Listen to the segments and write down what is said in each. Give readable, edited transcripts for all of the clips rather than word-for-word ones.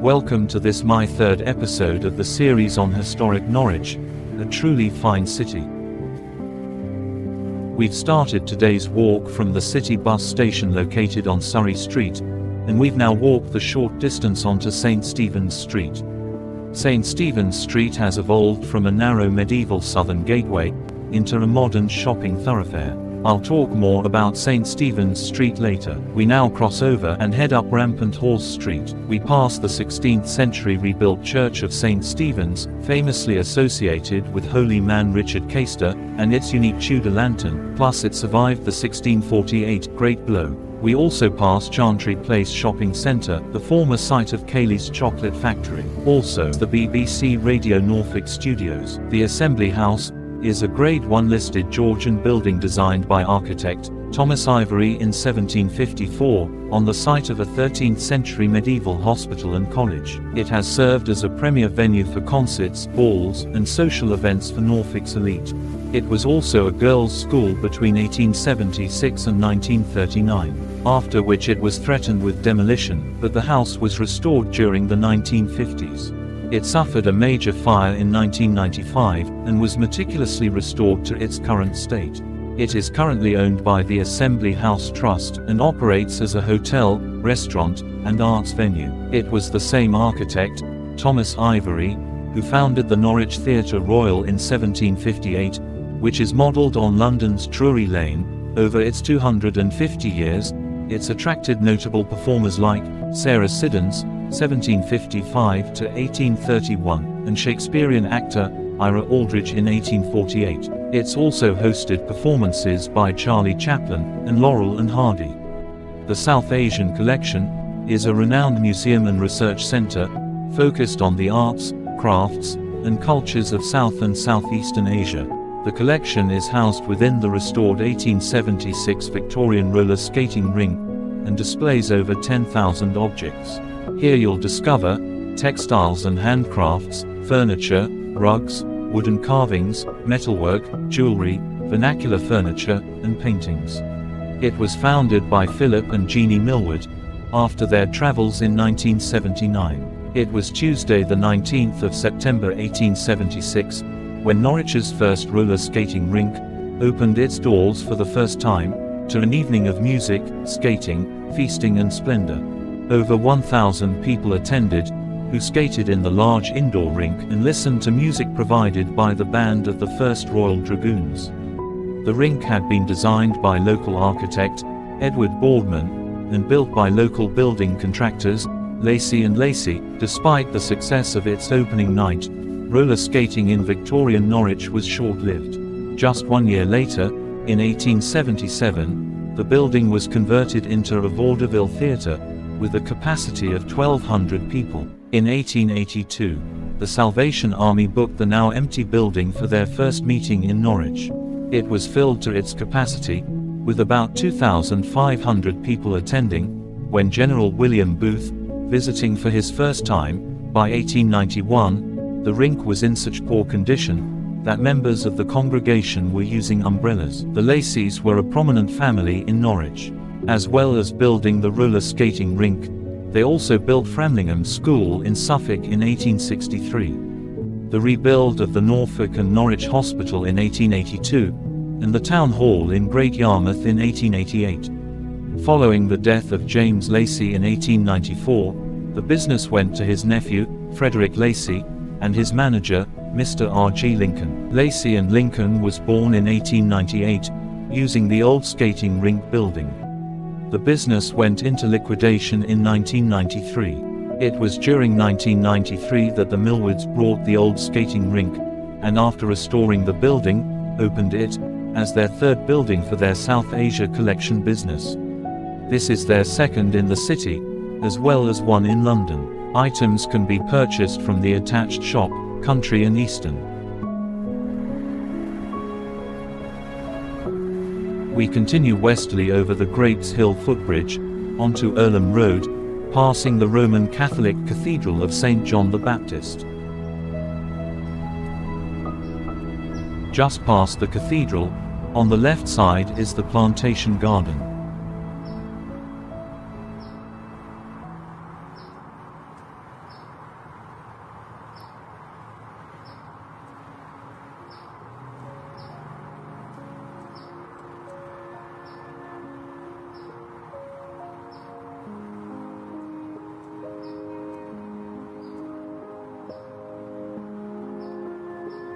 Welcome to this my third episode of the series on historic Norwich, a truly fine city. We've started today's walk from the city bus station located on Surrey Street, and we've now walked the short distance onto St. Stephen's Street. St. Stephen's Street has evolved from a narrow medieval southern gateway into a modern shopping thoroughfare. I'll talk more about St. Stephen's Street later. We now cross over and head up Rampant Horse Street. We pass the 16th century rebuilt Church of St. Stephen's, famously associated with holy man Richard Caister, and its unique Tudor lantern, plus it survived the 1648 Great Blow. We also pass Chantry Place Shopping Centre, the former site of Cayley's Chocolate Factory. Also, the BBC Radio Norfolk Studios. The Assembly House is a Grade 1 listed Georgian building designed by architect Thomas Ivory in 1754, on the site of a 13th century medieval hospital and college. It has served as a premier venue for concerts, balls, and social events for Norfolk's elite. It was also a girls' school between 1876 and 1939, after which it was threatened with demolition, but the house was restored during the 1950s. It suffered a major fire in 1995, and was meticulously restored to its current state. It is currently owned by the Assembly House Trust, and operates as a hotel, restaurant, and arts venue. It was the same architect, Thomas Ivory, who founded the Norwich Theatre Royal in 1758, which is modelled on London's Drury Lane. Over its 250 years, it's attracted notable performers like Sarah Siddons, 1755 to 1831, and Shakespearean actor Ira Aldridge in 1848. It's also hosted performances by Charlie Chaplin and Laurel and Hardy. The South Asian Collection is a renowned museum and research center focused on the arts, crafts, and cultures of South and Southeastern Asia. The collection is housed within the restored 1876 Victorian roller skating rink and displays over 10,000 objects. Here you'll discover textiles and handcrafts, furniture, rugs, wooden carvings, metalwork, jewelry, vernacular furniture, and paintings. It was founded by Philip and Jeannie Millward after their travels in 1979. It was Tuesday the 19th of September 1876 when Norwich's first roller skating rink opened its doors for the first time to an evening of music, skating, feasting and splendor. Over 1,000 people attended, who skated in the large indoor rink and listened to music provided by the band of the 1st Royal Dragoons. The rink had been designed by local architect Edward Boardman and built by local building contractors Lacey and Lacey. Despite the success of its opening night, roller skating in Victorian Norwich was short-lived. Just 1 year later, in 1877, the building was converted into a vaudeville theatre with a capacity of 1,200 people. In 1882, the Salvation Army booked the now empty building for their first meeting in Norwich. It was filled to its capacity, with about 2,500 people attending, when General William Booth, visiting for his first time. By 1891, the rink was in such poor condition that members of the congregation were using umbrellas. The Lacys were a prominent family in Norwich. As well as building the roller skating rink, they also built Framlingham School in Suffolk in 1863, the rebuild of the Norfolk and Norwich Hospital in 1882, and the Town Hall in Great Yarmouth in 1888. Following the death of James Lacey in 1894, the business went to his nephew, Frederick Lacey, and his manager, Mr. R.G. Lincoln. Lacey and Lincoln was born in 1898, using the old skating rink building. The business went into liquidation in 1993. It was during 1993 that the Millwards bought the old skating rink, and after restoring the building, opened it as their third building for their South Asia collection business. This is their second in the city, as well as one in London. Items can be purchased from the attached shop, Country and Eastern. We continue westerly over the Grapes Hill footbridge, onto Earlham Road, passing the Roman Catholic Cathedral of St. John the Baptist. Just past the cathedral, on the left side is the Plantation Garden.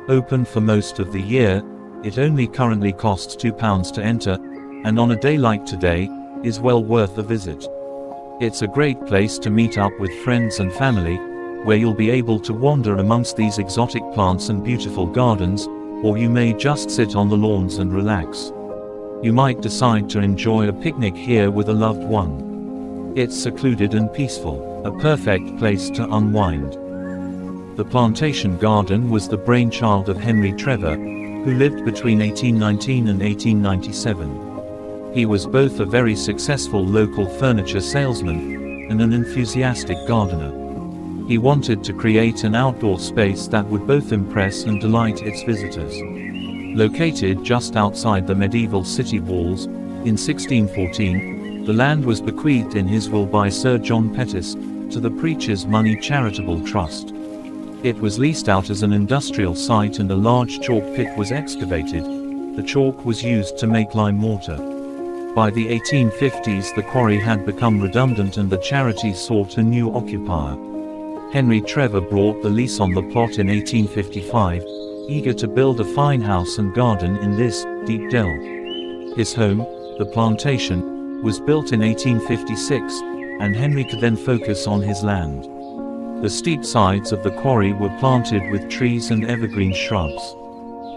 Open for most of the year, it only currently costs £2 to enter, and on a day like today, is well worth a visit. It's a great place to meet up with friends and family, where you'll be able to wander amongst these exotic plants and beautiful gardens, or you may just sit on the lawns and relax. You might decide to enjoy a picnic here with a loved one. It's secluded and peaceful, a perfect place to unwind. The Plantation Garden was the brainchild of Henry Trevor, who lived between 1819 and 1897. He was both a very successful local furniture salesman and an enthusiastic gardener. He wanted to create an outdoor space that would both impress and delight its visitors. Located just outside the medieval city walls, in 1614, the land was bequeathed in his will by Sir John Pettis to the Preacher's Money Charitable Trust. It was leased out as an industrial site and a large chalk pit was excavated. The chalk was used to make lime mortar. By the 1850s the quarry had become redundant and the charity sought a new occupier. Henry Trevor bought the lease on the plot in 1855, eager to build a fine house and garden in this deep dell. His home, the Plantation, was built in 1856, and Henry could then focus on his land. The steep sides of the quarry were planted with trees and evergreen shrubs.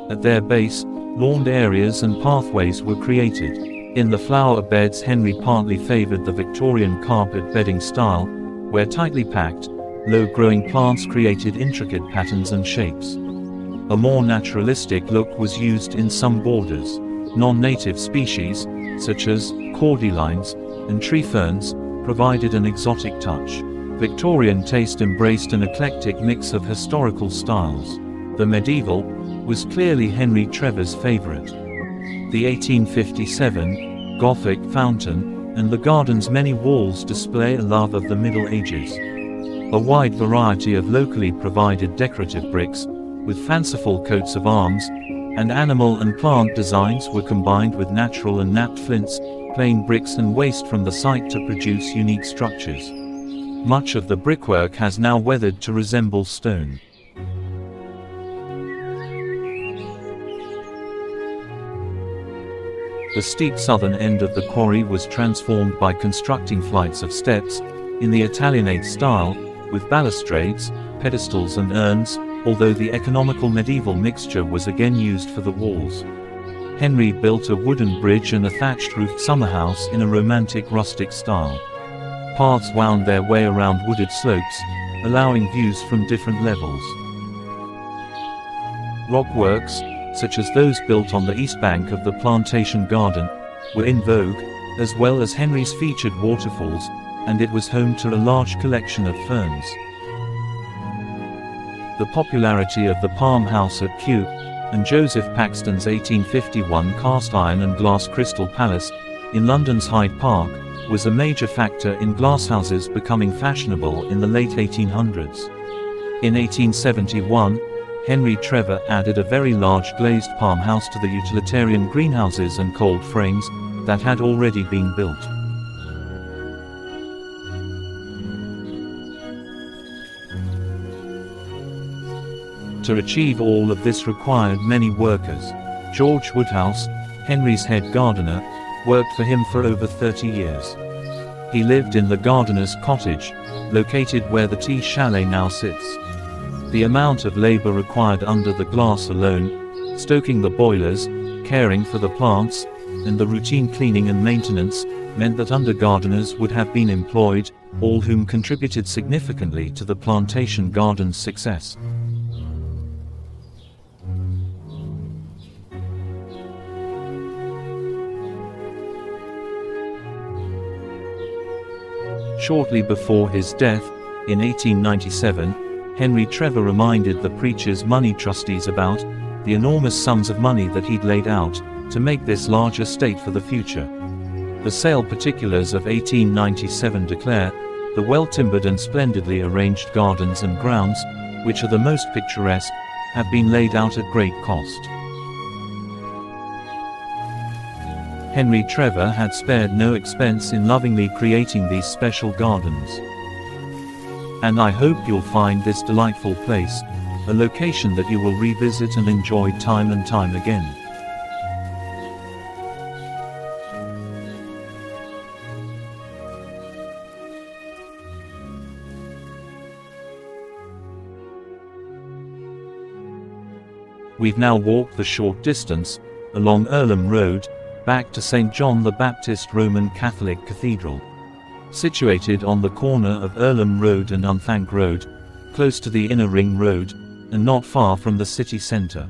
At their base, lawned areas and pathways were created. In the flower beds Henry partly favored the Victorian carpet bedding style, where tightly packed, low-growing plants created intricate patterns and shapes. A more naturalistic look was used in some borders. Non-native species, such as cordylines and tree ferns, provided an exotic touch. Victorian taste embraced an eclectic mix of historical styles. The medieval was clearly Henry Trevor's favorite. The 1857 Gothic fountain and the garden's many walls display a love of the Middle Ages. A wide variety of locally provided decorative bricks, with fanciful coats of arms, and animal and plant designs were combined with natural and knapped flints, plain bricks and waste from the site to produce unique structures. Much of the brickwork has now weathered to resemble stone. The steep southern end of the quarry was transformed by constructing flights of steps, in the Italianate style, with balustrades, pedestals and urns, although the economical medieval mixture was again used for the walls. Henry built a wooden bridge and a thatched-roofed summerhouse in a romantic rustic style. Paths wound their way around wooded slopes, allowing views from different levels. Rockworks, such as those built on the east bank of the Plantation Garden, were in vogue, as well as Henry's featured waterfalls, and it was home to a large collection of ferns. The popularity of the Palm House at Kew, and Joseph Paxton's 1851 cast iron and glass Crystal Palace, in London's Hyde Park, was a major factor in glasshouses becoming fashionable in the late 1800s. In 1871, Henry Trevor added a very large glazed palm house to the utilitarian greenhouses and cold frames that had already been built. To achieve all of this required many workers. George Woodhouse, Henry's head gardener, worked for him for over 30 years. He lived in the gardener's cottage, located where the tea chalet now sits. The amount of labor required under the glass alone, stoking the boilers, caring for the plants, and the routine cleaning and maintenance, meant that under-gardeners would have been employed, all whom contributed significantly to the plantation garden's success. Shortly before his death, in 1897, Henry Trevor reminded the preacher's money trustees about the enormous sums of money that he'd laid out to make this large estate for the future. The sale particulars of 1897 declare, the well-timbered and splendidly arranged gardens and grounds, which are the most picturesque, have been laid out at great cost. Henry Trevor had spared no expense in lovingly creating these special gardens. And I hope you'll find this delightful place a location that you will revisit and enjoy time and time again. We've now walked the short distance, along Earlham Road, back to St. John the Baptist Roman Catholic Cathedral. Situated on the corner of Earlham Road and Unthank Road, close to the Inner Ring Road, and not far from the city centre.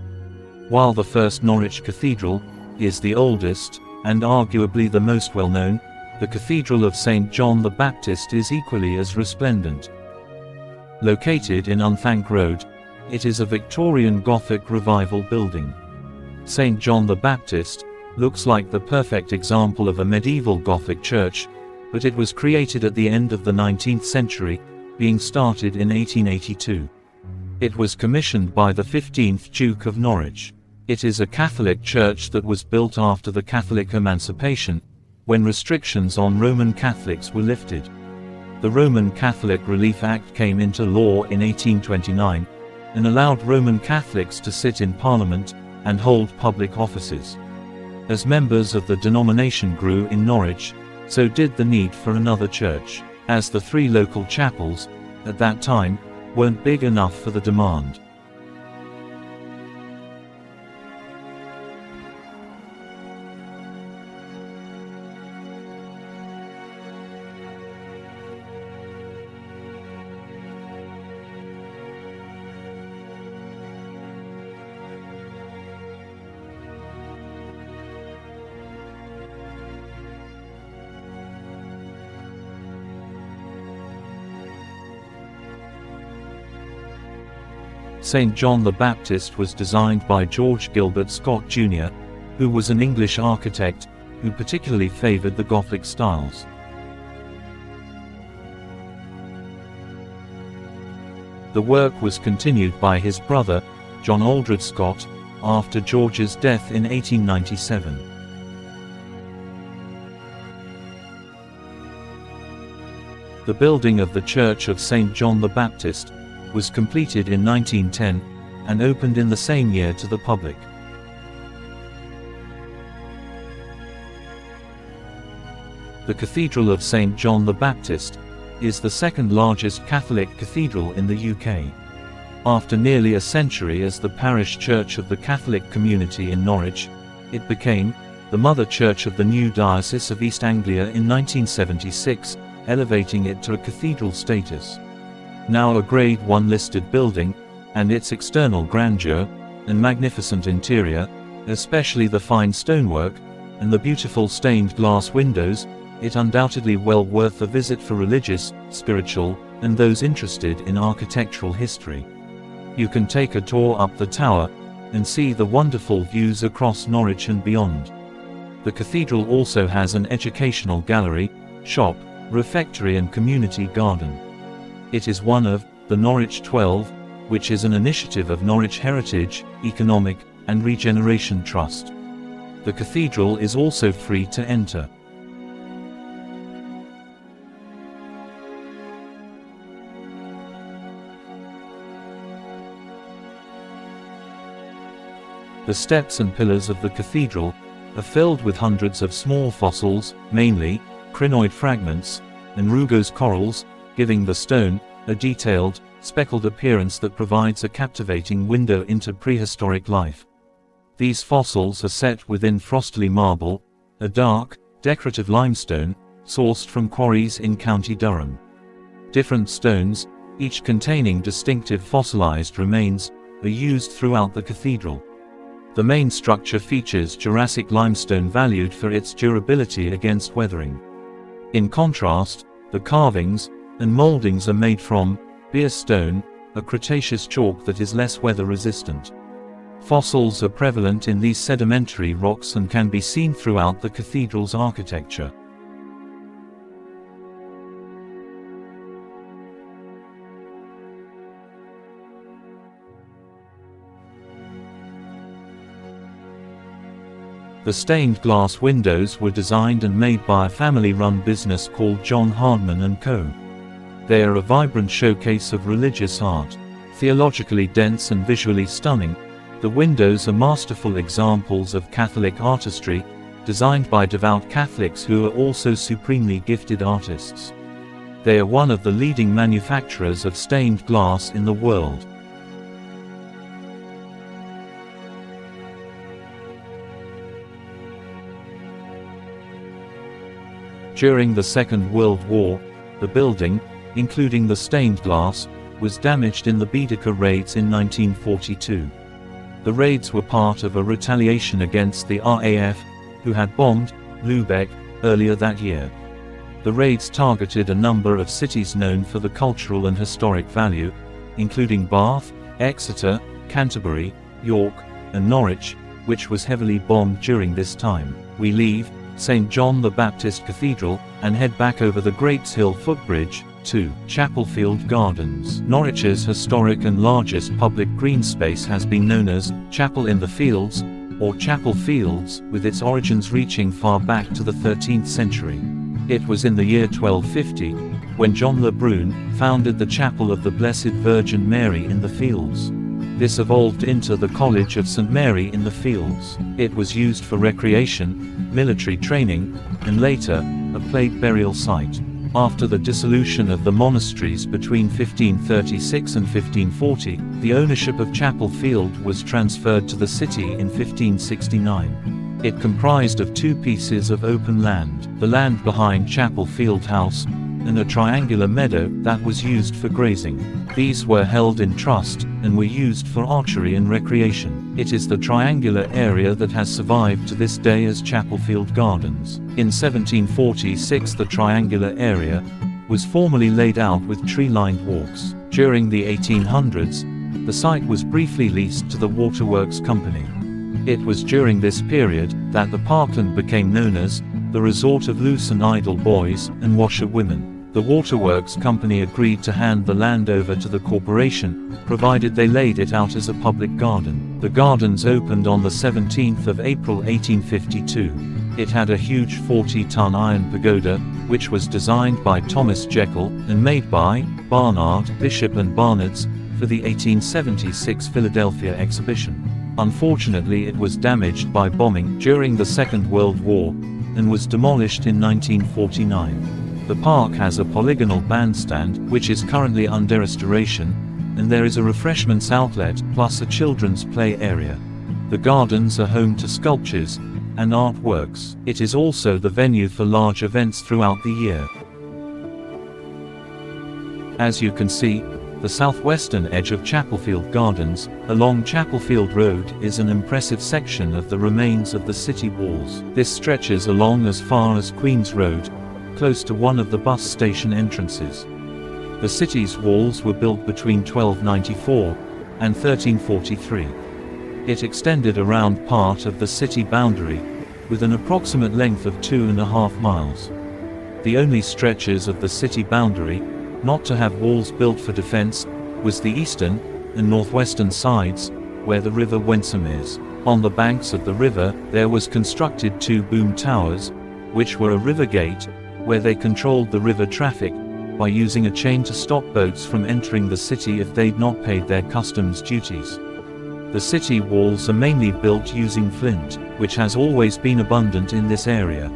While the first Norwich Cathedral is the oldest, and arguably the most well-known, the Cathedral of St. John the Baptist is equally as resplendent. Located in Unthank Road, it is a Victorian Gothic Revival building. St. John the Baptist looks like the perfect example of a medieval Gothic church, but it was created at the end of the 19th century, being started in 1882. It was commissioned by the 15th Duke of Norwich. It is a Catholic church that was built after the Catholic emancipation, when restrictions on Roman Catholics were lifted. The Roman Catholic Relief Act came into law in 1829, and allowed Roman Catholics to sit in Parliament and hold public offices. As members of the denomination grew in Norwich, so did the need for another church, as the three local chapels, at that time, weren't big enough for the demand. St. John the Baptist was designed by George Gilbert Scott Jr., who was an English architect, who particularly favored the Gothic styles. The work was continued by his brother, John Aldred Scott, after George's death in 1897. The building of the Church of St. John the Baptist was completed in 1910, and opened in the same year to the public. The Cathedral of St. John the Baptist is the second largest Catholic cathedral in the UK. After nearly a century as the parish church of the Catholic community in Norwich, it became the mother church of the new Diocese of East Anglia in 1976, elevating it to a cathedral status. Now a Grade 1 listed building, and its external grandeur and magnificent interior, especially the fine stonework and the beautiful stained glass windows, it undoubtedly well worth a visit for religious, spiritual, and those interested in architectural history. You can take a tour up the tower and see the wonderful views across Norwich and beyond. The cathedral also has an educational gallery, shop, refectory and community garden. It is one of the Norwich 12, which is an initiative of Norwich Heritage, Economic, and Regeneration Trust. The cathedral is also free to enter. The steps and pillars of the cathedral are filled with hundreds of small fossils, mainly crinoid fragments, and rugose corals, giving the stone a detailed, speckled appearance that provides a captivating window into prehistoric life. These fossils are set within frostily marble, a dark, decorative limestone, sourced from quarries in County Durham. Different stones, each containing distinctive fossilized remains, are used throughout the cathedral. The main structure features Jurassic limestone valued for its durability against weathering. In contrast, the carvings and moldings are made from beer stone, a Cretaceous chalk that is less weather resistant. Fossils are prevalent in these sedimentary rocks and can be seen throughout the cathedral's architecture. The stained glass windows were designed and made by a family-run business called John Hardman & Co. They are a vibrant showcase of religious art. Theologically dense and visually stunning, the windows are masterful examples of Catholic artistry, designed by devout Catholics who are also supremely gifted artists. They are one of the leading manufacturers of stained glass in the world. During the Second World War, the building, including the stained glass, was damaged in the Baedeker raids in 1942. The raids were part of a retaliation against the RAF, who had bombed Lübeck earlier that year. The raids targeted a number of cities known for the cultural and historic value, including Bath, Exeter, Canterbury, York, and Norwich, which was heavily bombed during this time. We leave St. John the Baptist Cathedral and head back over the Greats Hill footbridge to Chapelfield Gardens. Norwich's historic and largest public green space has been known as Chapel in the Fields, or Chapel Fields, with its origins reaching far back to the 13th century. It was in the year 1250, when John Le Brun founded the Chapel of the Blessed Virgin Mary in the Fields. This evolved into the College of St. Mary in the Fields. It was used for recreation, military training, and later, a plague burial site. After the dissolution of the monasteries between 1536 and 1540, the ownership of Chapel Field was transferred to the city in 1569. It comprised of two pieces of open land, the land behind Chapel Field House, and a triangular meadow that was used for grazing. These were held in trust, and were used for archery and recreation. It is the triangular area that has survived to this day as Chapelfield Gardens. In 1746 the triangular area was formally laid out with tree-lined walks. During the 1800s, the site was briefly leased to the Waterworks Company. It was during this period that the parkland became known as the resort of loose and idle boys and washerwomen. The Waterworks Company agreed to hand the land over to the corporation, provided they laid it out as a public garden. The gardens opened on the 17th of April 1852. It had a huge 40-ton iron pagoda, which was designed by Thomas Jekyll and made by Barnard, Bishop and Barnards for the 1876 Philadelphia exhibition. Unfortunately, it was damaged by bombing during the Second World War and was demolished in 1949. The park has a polygonal bandstand, which is currently under restoration, and there is a refreshments outlet, plus a children's play area. The gardens are home to sculptures and artworks. It is also the venue for large events throughout the year. As you can see, the southwestern edge of Chapelfield Gardens, along Chapelfield Road, is an impressive section of the remains of the city walls. This stretches along as far as Queen's Road, close to one of the bus station entrances. The city's walls were built between 1294 and 1343. It extended around part of the city boundary, with an approximate length of 2.5 miles. The only stretches of the city boundary not to have walls built for defense was the eastern and northwestern sides, where the River Wensum is. On the banks of the river, there was constructed 2 boom towers, which were a river gate, where they controlled the river traffic by using a chain to stop boats from entering the city if they'd not paid their customs duties. The city walls are mainly built using flint, which has always been abundant in this area.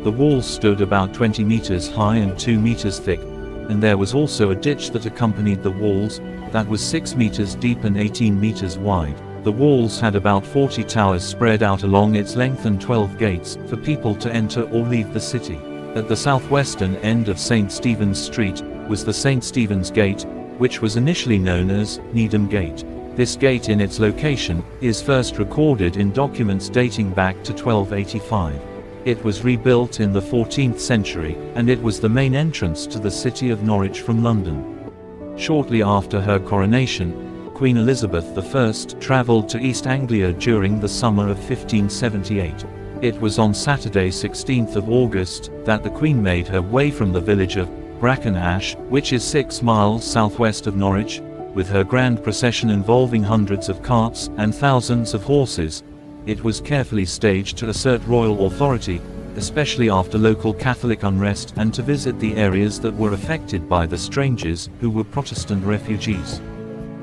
The walls stood about 20 meters high and 2 meters thick, and there was also a ditch that accompanied the walls, that was 6 meters deep and 18 meters wide. The walls had about 40 towers spread out along its length and 12 gates, for people to enter or leave the city. At the southwestern end of St. Stephen's Street, was the St. Stephen's Gate, which was initially known as Needham Gate. This gate in its location, is first recorded in documents dating back to 1285. It was rebuilt in the 14th century, and it was the main entrance to the city of Norwich from London. Shortly after her coronation, Queen Elizabeth I travelled to East Anglia during the summer of 1578. It was on Saturday 16th of August, that the Queen made her way from the village of Brackenash, which is 6 miles southwest of Norwich, with her grand procession involving hundreds of carts and thousands of horses. It was carefully staged to assert royal authority, especially after local Catholic unrest, and to visit the areas that were affected by the strangers, who were Protestant refugees.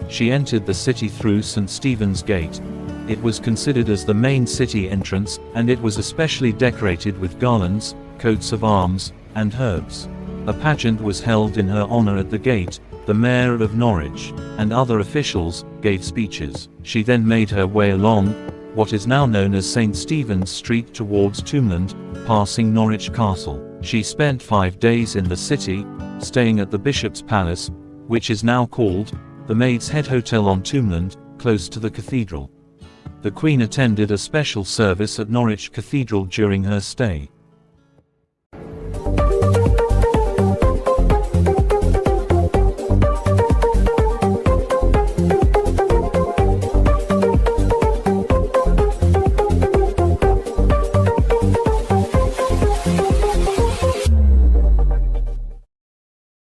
She entered the city through St. Stephen's Gate. It was considered as the main city entrance, and it was especially decorated with garlands, coats of arms, and herbs. A pageant was held in her honor at the gate. The mayor of Norwich, and other officials, gave speeches. She then made her way along what is now known as St. Stephen's Street towards Tombland, passing Norwich Castle. She spent 5 days in the city, staying at the Bishop's Palace, which is now called the Maid's Head Hotel on Tombland, close to the cathedral. The Queen attended a special service at Norwich Cathedral during her stay.